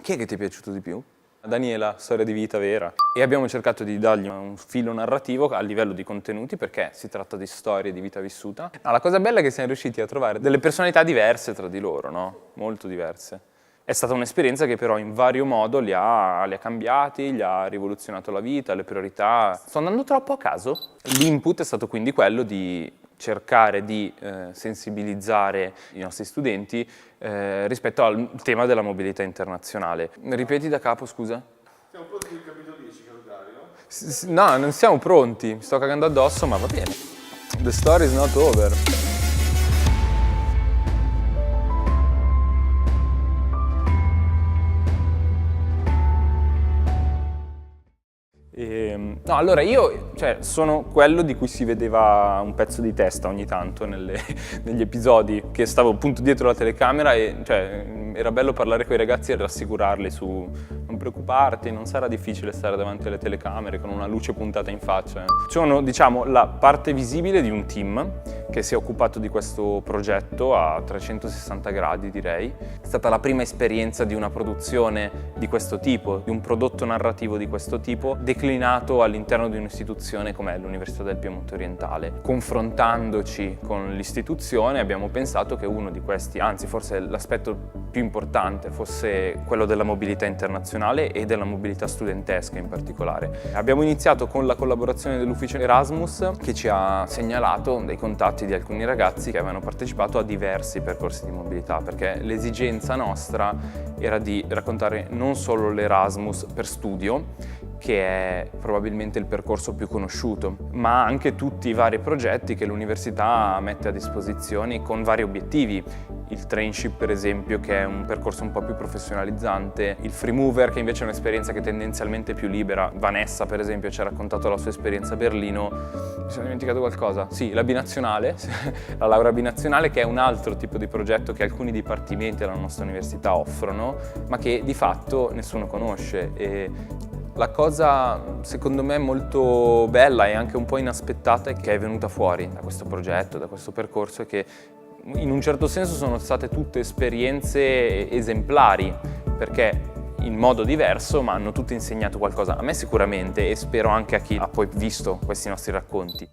chi è che ti è piaciuto di più? Daniela, storia di vita vera. E abbiamo cercato di dargli un filo narrativo a livello di contenuti perché si tratta di storie di vita vissuta. No, la cosa bella è che siamo riusciti a trovare delle personalità diverse tra di loro, no? Molto diverse. È stata un'esperienza che però in vario modo li ha cambiati, gli ha rivoluzionato la vita, le priorità. Sto andando troppo a caso. L'input è stato quindi quello di cercare di sensibilizzare i nostri studenti rispetto al tema della mobilità internazionale. Ripeti da capo, scusa? Siamo pronti per il capitolo 10, calendario? No, non siamo pronti, mi sto cagando addosso, ma va bene. The story is not over. No, allora io sono quello di cui si vedeva un pezzo di testa ogni tanto negli episodi, che stavo appunto dietro la telecamera e era bello parlare con i ragazzi e rassicurarli su non preoccuparti, non sarà difficile stare davanti alle telecamere con una luce puntata in faccia. Sono, diciamo, la parte visibile di un team che si è occupato di questo progetto a 360 gradi, direi. È stata la prima esperienza di una produzione di questo tipo, di un prodotto narrativo di questo tipo, declinato all'interno di un'istituzione come l'Università del Piemonte Orientale. Confrontandoci con l'istituzione abbiamo pensato che uno di questi, anzi forse l'aspetto più importante, fosse quello della mobilità internazionale e della mobilità studentesca in particolare. Abbiamo iniziato con la collaborazione dell'ufficio Erasmus, che ci ha segnalato dei contatti di alcuni ragazzi che avevano partecipato a diversi percorsi di mobilità, perché l'esigenza nostra era di raccontare non solo l'Erasmus per studio, che è probabilmente il percorso più conosciuto, ma anche tutti i vari progetti che l'università mette a disposizione con vari obiettivi. Il trainship, per esempio, che è un percorso un po' più professionalizzante, il free mover, che invece è un'esperienza che è tendenzialmente più libera. Vanessa, per esempio, ci ha raccontato la sua esperienza a Berlino. Mi sono dimenticato qualcosa? Sì, la binazionale, la laurea binazionale, che è un altro tipo di progetto che alcuni dipartimenti della nostra università offrono, ma che di fatto nessuno conosce. E la cosa, secondo me, molto bella e anche un po' inaspettata è che è venuta fuori da questo progetto, da questo percorso, e che in un certo senso sono state tutte esperienze esemplari, perché in modo diverso, ma hanno tutte insegnato qualcosa. A me sicuramente, e spero anche a chi ha poi visto questi nostri racconti.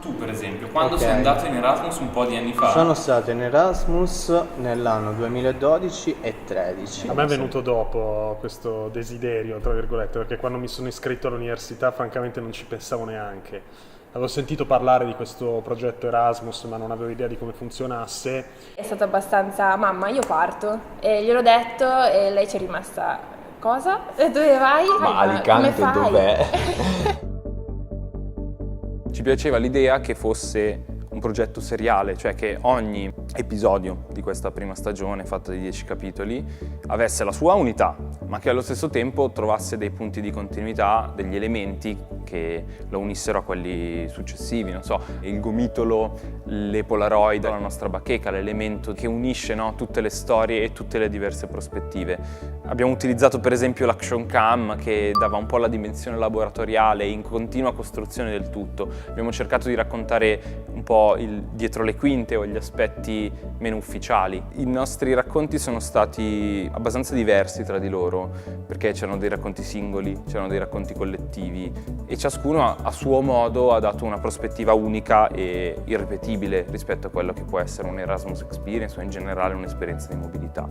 Tu, per esempio, quando sei andato in Erasmus un po' di anni fa? Sono stato in Erasmus nell'anno 2012 e 2013. A me è venuto dopo questo desiderio, tra virgolette, perché quando mi sono iscritto all'università francamente non ci pensavo neanche. Avevo sentito parlare di questo progetto Erasmus, ma non avevo idea di come funzionasse. È stato abbastanza, mamma, io parto, e gliel'ho detto e lei ci è rimasta, cosa? E dove vai? Ma Alicante dov'è? Ci piaceva l'idea che fosse un progetto seriale, cioè che ogni episodio di questa prima stagione, fatta di 10 capitoli, avesse la sua unità, ma che allo stesso tempo trovasse dei punti di continuità, degli elementi che lo unissero a quelli successivi, non so, il gomitolo, le polaroid, la nostra bacheca, l'elemento che unisce, no, tutte le storie e tutte le diverse prospettive. Abbiamo utilizzato per esempio l'action cam, che dava un po' la dimensione laboratoriale in continua costruzione del tutto. Abbiamo cercato di raccontare un po' il dietro le quinte o gli aspetti meno ufficiali. I nostri racconti sono stati abbastanza diversi tra di loro, perché c'erano dei racconti singoli, c'erano dei racconti collettivi e ciascuno a suo modo ha dato una prospettiva unica e irripetibile rispetto a quello che può essere un Erasmus Experience o in generale un'esperienza di mobilità.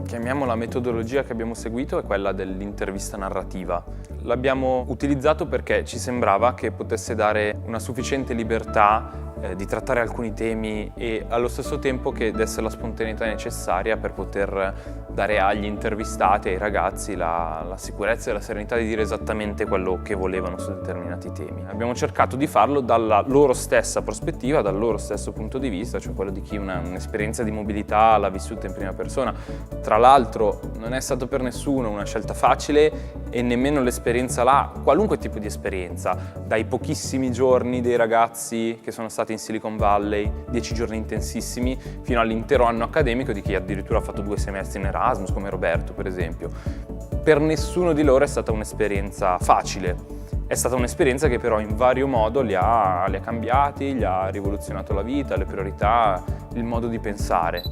Chiamiamola metodologia che abbiamo seguito è quella dell'intervista narrativa. L'abbiamo utilizzato perché ci sembrava che potesse dare una sufficiente libertà di trattare alcuni temi e allo stesso tempo che desse la spontaneità necessaria per poter dare agli intervistati, ai ragazzi, la sicurezza e la serenità di dire esattamente quello che volevano su determinati temi. Abbiamo cercato di farlo dalla loro stessa prospettiva, dal loro stesso punto di vista, cioè quello di chi un'esperienza di mobilità l'ha vissuta in prima persona. Tra l'altro non è stato per nessuno una scelta facile e nemmeno l'esperienza là, qualunque tipo di esperienza, dai pochissimi giorni dei ragazzi che sono stati in Silicon Valley, 10 giorni intensissimi, fino all'intero anno accademico di chi addirittura ha fatto 2 semestri in Erasmus, come Roberto per esempio. Per nessuno di loro è stata un'esperienza facile, è stata un'esperienza che però in vario modo li ha cambiati, gli ha rivoluzionato la vita, le priorità, il modo di pensare.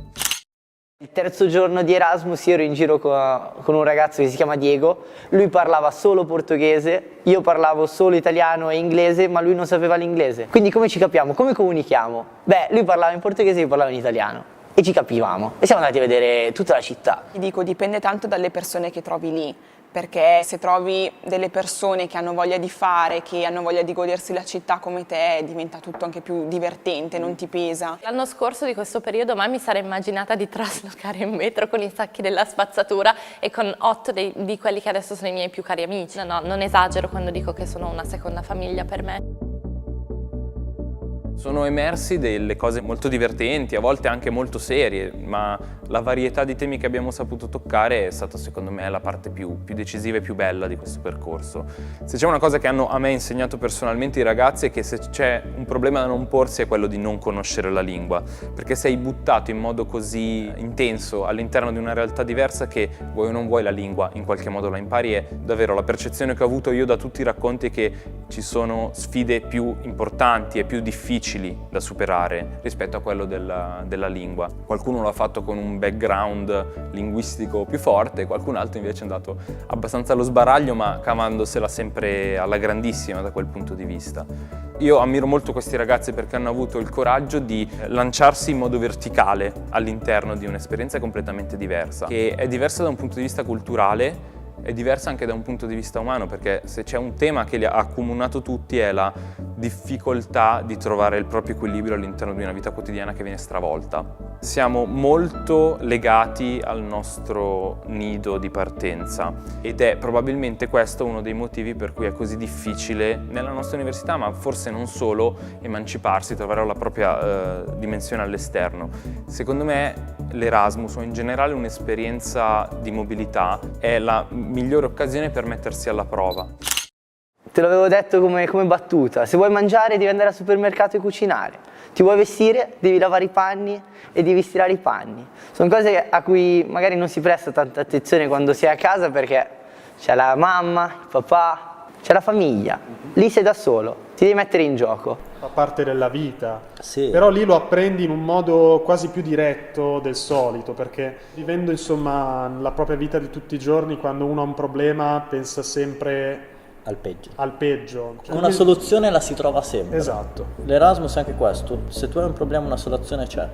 Il terzo giorno di Erasmus io ero in giro con un ragazzo che si chiama Diego, lui parlava solo portoghese, io parlavo solo italiano e inglese, ma lui non sapeva l'inglese. Quindi come ci capiamo? Come comunichiamo? Beh, lui parlava in portoghese e io parlavo in italiano e ci capivamo e siamo andati a vedere tutta la città. Ti dico, dipende tanto dalle persone che trovi lì. Perché se trovi delle persone che hanno voglia di fare, che hanno voglia di godersi la città come te, diventa tutto anche più divertente, non ti pesa. L'anno scorso di questo periodo mai mi sarei immaginata di traslocare in metro con i sacchi della spazzatura e con 8 di quelli che adesso sono i miei più cari amici. No, non esagero quando dico che sono una seconda famiglia per me. Sono emersi delle cose molto divertenti, a volte anche molto serie, ma la varietà di temi che abbiamo saputo toccare è stata secondo me la parte più decisiva e più bella di questo percorso. Se c'è una cosa che hanno a me insegnato personalmente i ragazzi è che se c'è un problema da non porsi è quello di non conoscere la lingua, perché sei buttato in modo così intenso all'interno di una realtà diversa che vuoi o non vuoi la lingua in qualche modo la impari. E davvero la percezione che ho avuto io da tutti i racconti è che ci sono sfide più importanti e più difficili da superare rispetto a quello della lingua. Qualcuno l'ha fatto con un background linguistico più forte, qualcun altro invece è andato abbastanza allo sbaraglio ma cavandosela sempre alla grandissima da quel punto di vista. Io ammiro molto questi ragazzi perché hanno avuto il coraggio di lanciarsi in modo verticale all'interno di un'esperienza completamente diversa, che è diversa da un punto di vista culturale, è diversa anche da un punto di vista umano, perché se c'è un tema che li ha accomunato tutti è la difficoltà di trovare il proprio equilibrio all'interno di una vita quotidiana che viene stravolta. Siamo molto legati al nostro nido di partenza ed è probabilmente questo uno dei motivi per cui è così difficile nella nostra università, ma forse non solo, emanciparsi, trovare la propria dimensione all'esterno. Secondo me l'Erasmus o in generale un'esperienza di mobilità è la migliore occasione per mettersi alla prova. Te l'avevo detto come battuta, se vuoi mangiare devi andare al supermercato e cucinare, ti vuoi vestire devi lavare i panni e devi stirare i panni. Sono cose a cui magari non si presta tanta attenzione quando si è a casa perché c'è la mamma, il papà, c'è la famiglia, lì sei da solo, ti devi mettere in gioco. Fa parte della vita, Sì. Però lì lo apprendi in un modo quasi più diretto del solito, perché vivendo insomma la propria vita di tutti i giorni, quando uno ha un problema pensa sempre Al peggio. al peggio. Cioè, Una soluzione la si trova sempre. Esatto. L'Erasmus è anche questo, se tu hai un problema una soluzione c'è.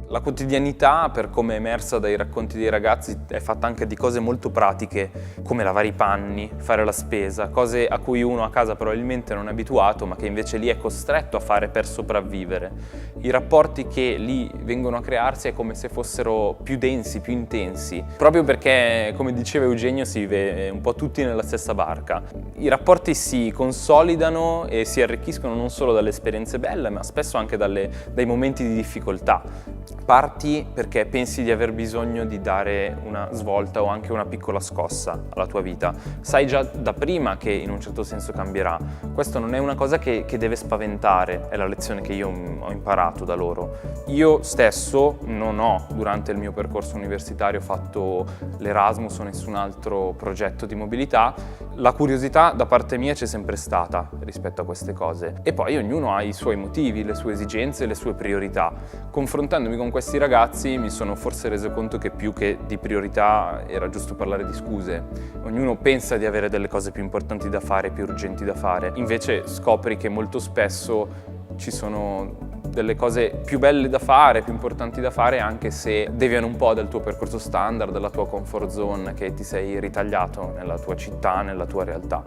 La quotidianità, per come è emersa dai racconti dei ragazzi, è fatta anche di cose molto pratiche, come lavare i panni, fare la spesa, cose a cui uno a casa probabilmente non è abituato, ma che invece lì è costretto a fare per sopravvivere. I rapporti che lì vengono a crearsi è come se fossero più densi, più intensi, proprio perché, come diceva Eugenio, si vive un po' tutti nella stessa barca. I rapporti si consolidano e si arricchiscono non solo dalle esperienze belle, ma spesso anche dai momenti di difficoltà. Parti perché pensi di aver bisogno di dare una svolta o anche una piccola scossa alla tua vita. Sai già da prima che in un certo senso cambierà. Questo non è una cosa che deve spaventare, è la lezione che io ho imparato da loro. Io stesso non ho, durante il mio percorso universitario, fatto l'Erasmus o nessun altro progetto di mobilità. La curiosità da parte mia c'è sempre stata rispetto a queste cose. E poi ognuno ha i suoi motivi, le sue esigenze, le sue priorità. Confrontandomi con questi ragazzi mi sono forse reso conto che più che di priorità era giusto parlare di scuse. Ognuno pensa di avere delle cose più importanti da fare, più urgenti da fare. Invece scopri che molto spesso ci sono delle cose più belle da fare, più importanti da fare, anche se deviano un po' dal tuo percorso standard, dalla tua comfort zone che ti sei ritagliato nella tua città, nella tua realtà.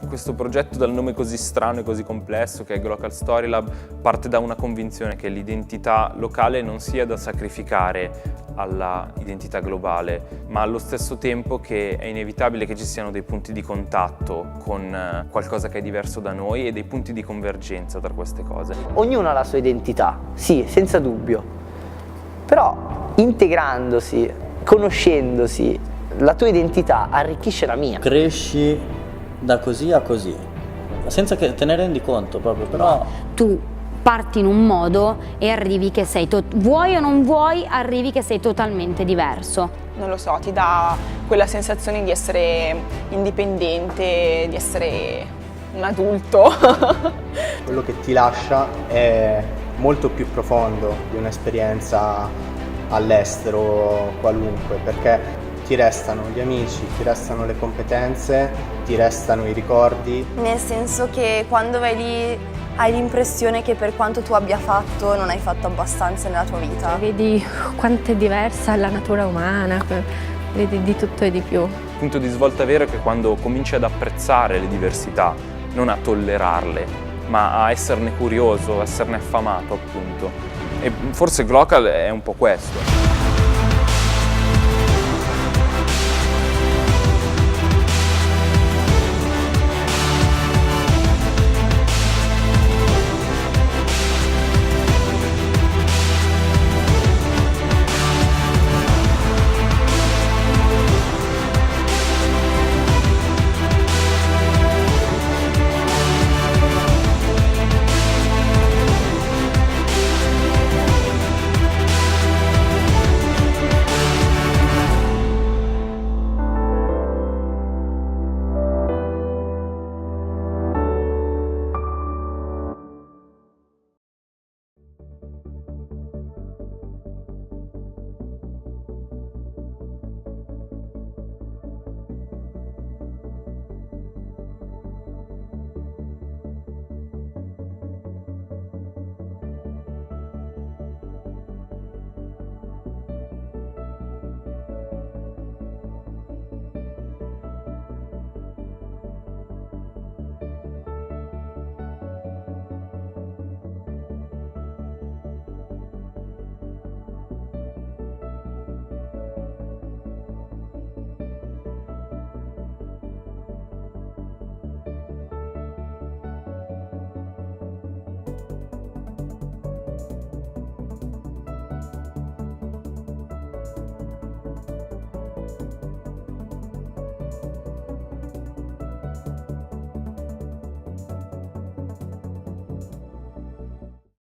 Questo progetto dal nome così strano e così complesso che è Glocal Story Lab parte da una convinzione che l'identità locale non sia da sacrificare alla identità globale, ma allo stesso tempo che è inevitabile che ci siano dei punti di contatto con qualcosa che è diverso da noi e dei punti di convergenza tra queste cose. Ognuno ha la sua identità, sì, senza dubbio, però integrandosi, conoscendosi, la tua identità arricchisce la mia. Cresci da così a così, senza che te ne rendi conto proprio, però... Tu parti in un modo e arrivi che sei, vuoi o non vuoi, arrivi che sei totalmente diverso. Non lo so, ti dà quella sensazione di essere indipendente, di essere un adulto. Quello che ti lascia è molto più profondo di un'esperienza all'estero qualunque, perché ti restano gli amici, ti restano le competenze, ti restano i ricordi. Nel senso che quando vai lì hai l'impressione che per quanto tu abbia fatto non hai fatto abbastanza nella tua vita. Vedi quanto è diversa la natura umana, vedi di tutto e di più. Il punto di svolta vero è che quando cominci ad apprezzare le diversità, non a tollerarle, ma a esserne curioso, a esserne affamato appunto. E forse Glocal è un po' questo.